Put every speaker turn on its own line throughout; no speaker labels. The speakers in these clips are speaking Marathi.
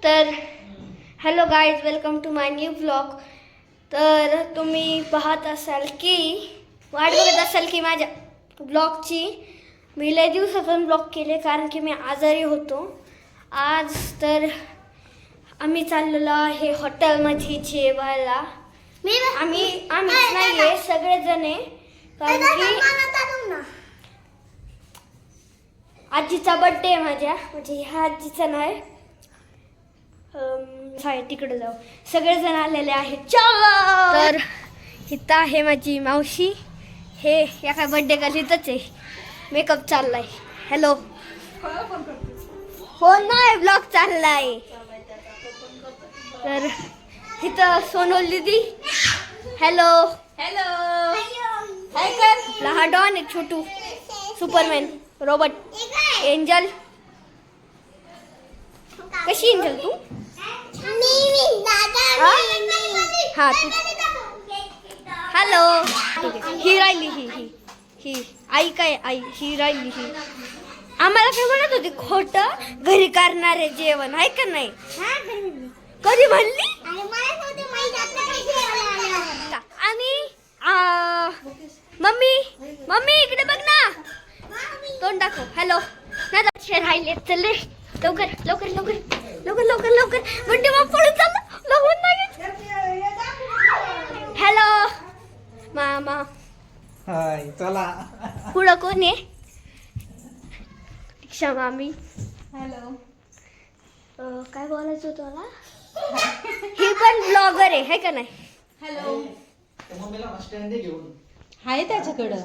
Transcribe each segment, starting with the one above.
तर hello guys, welcome to my new blog. तर तुम्ही पाहत असाल की वाट बघत असाल की माझ्या ब्लॉगची. मी लय दिवसातून ब्लॉग केले कारण की मी आजारी होतो. आज तर आम्ही चाललेलो आहे हॉटेलमध्ये जेवायला. आम्हीच नाही आहे, सगळेजण आहे. कारण की आजीचा बर्थडे आहे माझ्या, म्हणजे ह्या आजीचा नाही. तिकडे जाऊ, सगळेजण आलेले आहेत. चला. तर इथं आहे माझी मावशी. हे या काय बर्थडे का तिथंच आहे. मेकअप चाललाय. हॅलो. हो नाही, ब्लॉग चाललाय. तर इथं सोनल दीदी. Hello hello. हाय कर. हा डॉन आहे, छोटू सुपरमॅन, रॉबर्ट, एंजल. कशी एंजल तू? हा तू. हॅलो. ही राहिली, ही आई. काय आई? ही राहिली. ही आम्हाला काय म्हणत होती, खोटं घरी करणारे जेवण आहे का नाही? कधी म्हणली? आणि मम्मी इकडे बघ ना, तोंड दाखव. हॅलो. नाही राहिले. चल लवकर लवकर लवकर लवकर लवकर लवकर. म्हणजे मग पळून चाललं. हॅलो मामा.
हाय, चला.
पुढं कोण आहे? दीक्षा मामी.
हॅलो.
काय बोलायचं तुला? ही पण ब्लॉगर आहे का नाही?
हॅलो.
मम्मीला स्टँड दे घेऊन.
हाय त्याच्याकडं.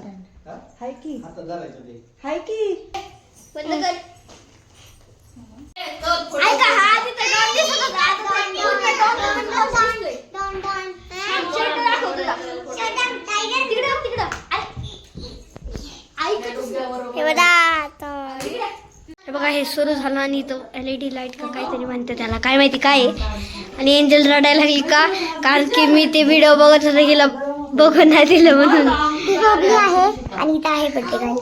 हाय की.
आता धरायचं ते.
हाय की.
बंद कर. ऐका, हा तिथे डॉन दिसत होता. आता पूर्ण डॉन दिसतोय. शर्ट दाखव तुला. तिकडं. हे बघा, हे सुरू झालं आणि तो LED लाईट का काहीतरी म्हणते, त्याला काय माहिती काय आहे. आणि एंजल रडायला लागली का? कारण की मी ते व्हिडिओ बघत होते, हिला बघून नाही दिलं म्हणून.
आहे आणि इथं आहे बड्डे गर्ल.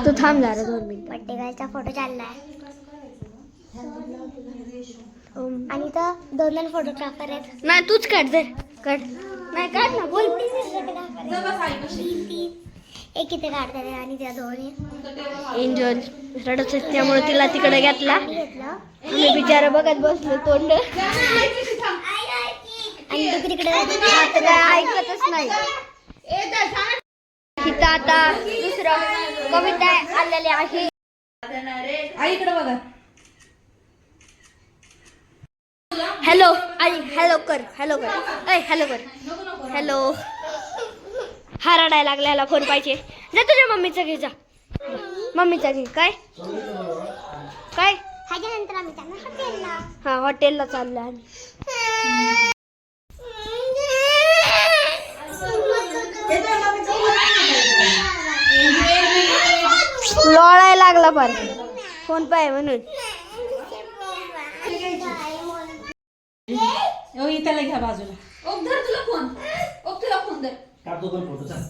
तू थांब जरा 2 मिनिट.
बड्डे गर्लचा फोटो चाललाय आणि इथं 2 फोटोग्राफर आहेत.
नाही तूच काढ. काढ. नाही काढ ना, बोल.
एक इथे काढतात आणि त्या 2
एंजल रडत आहे, त्यामुळे तिला तिकडे घेतला.
घेतलं
आम्ही बिचारा बघत बसलो तोंड.
आणि तू तिकडे
आता काय ऐकतच नाही. इथं आता दुसरं कविता आलेली आहे.
आईकडे बघा.
हॅलो आई. हॅलो कर. हॅलो कर. हॅलो. हा रडायला लागल्याला फोन पाहिजे. जा तुझ्या मम्मीचा घे. जा मम्मीचा घे. काय
ह्याच्यानंतर आम्ही त्यांना हॉटेलला.
हा हॉटेलला चाललो आम्ही. लोळायला लागला पण फोन पाय म्हणून.
त्याला घ्या बाजूला. तुला फोन दर.
काढतो पण फोटो. चाल.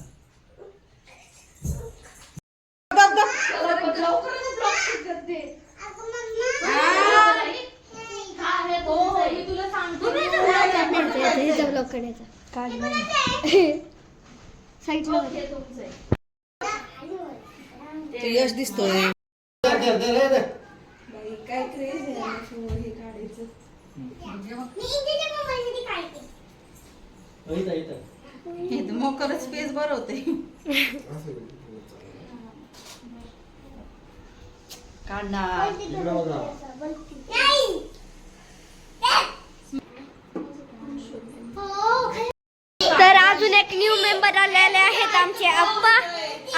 यश दिसतोय.
काय
क्रेज आहे हे काढायचं. मोकरच स्पेस बरं होते. काढणार.
तर अजून एक न्यू मेंबर आलेले आहेत आमचे आप्पा.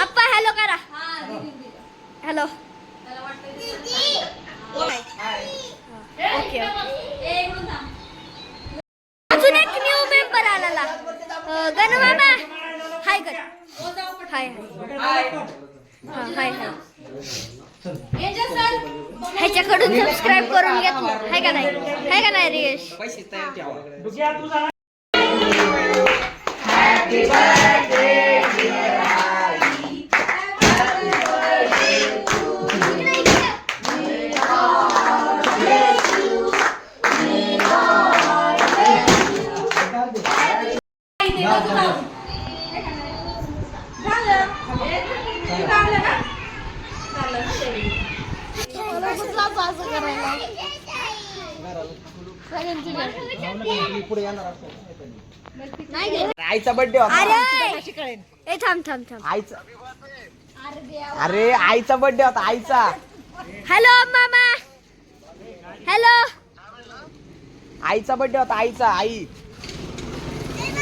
आप्पा हॅलो करा. हॅलो. ओके. अजून एक न्यू मेंबर आलेला. गणू मामा हाय कर. हाय हाय. ह्याच्याकडून सबस्क्राईब करून घेतलं हाय का नाही रियश?
Happy birthday dear Ali. पुढे येणार
नाही गेलं.
आईचा बर्थडे होता
अरे ए थांब थांब थांब.
आईचा अरे आईचा बर्थडे होता आईचा.
हॅलो मामा. हॅलो.
आईचा बर्थडे होता आईचा. आई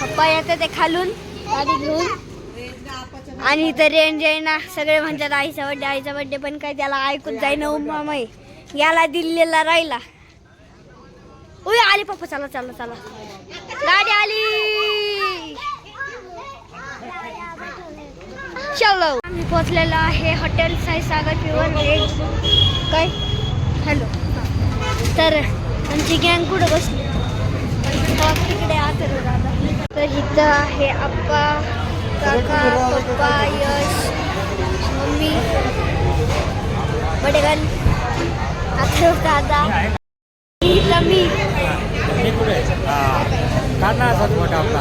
पप्पा येते ते खालून गाडी घेऊन आणि इथं रेंज आहे ना. सगळे म्हणतात आईचा बर्थडे पण काय त्याला ऐकून जाईना. मामा याला दिल्लीला राहिला. उय आली पप्पा. चला चला चला गाडी आली. चलो आम्ही पोहोचलेलो आहे हॉटेल साईसागर प्युअर व्हेज. काय हॅलो. तर आमची गँग कुठं बसली तिकडे आतर दादा. तर इथं आहे आप्पा काका पप्पा यश मम्मी बडेगन आतर दादा इथं मी.
मोठा आपला